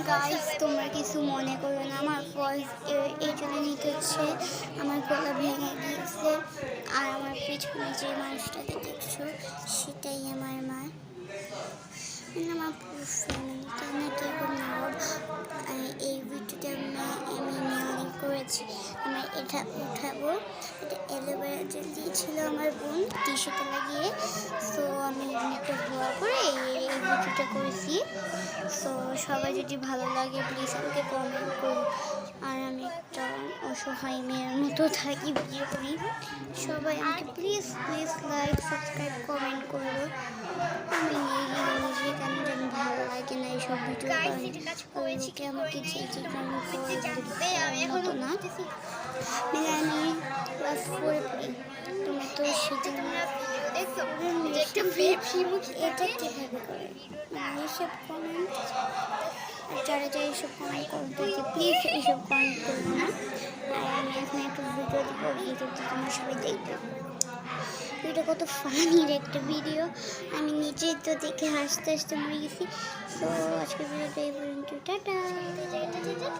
Guys তোমরা কিছু মনে করো না, আমার ভয়েস এই জন্য নিতে হচ্ছে, আমার গলা ভেঙে গিয়েছে। আর আমার পেছনে যে মানুষটাকে দেখছো সেটাই আমার মা, মানে আমার পুরো ফ্যামিলিটা নাকি এখন এই ভিডিওটা আমি মেয়রিং করেছি। আমার এটা উঠাবো, এটা অ্যালোভেরা জেল দিয়েছিল আমার বোন টিস্যুতে লাগিয়ে। সো আমি একটা হওয়ার পরে এই ভিডিওটা করেছি। সো সবাই যদি ভালো লাগে প্লিজ আমাকে কমেন্ট করুন। আর আমি একটা অসহায় মেয়ের মতো থাকি, ভিডিও করি। সবাই আমাকে please please like subscribe comment করো। আমি নিজে কেন জানি ভালো লাগে না এইসব ভিডিও লোকে আমাকে যে মতো না, মানে আমি ক্লাস 4 পড়ি। তুমি তো সেদিন এটা কীভাবে করে এইসব কমেন্ট, যারা যারা এইসব কমেন্ট করতে প্লিজ এইসব কমেন্ট করবো না। আর আমি এখন একটু ভিডিও দেবো, ভিডিওতে তোমার সবাই দেখবে। এটা কত ফানির একটা ভিডিও, আমি নিজেই তো দেখে হাসতে হাসতে মরে গেছি। সো আজকের ভিডিওটা এই পর্যন্ত, টাটা।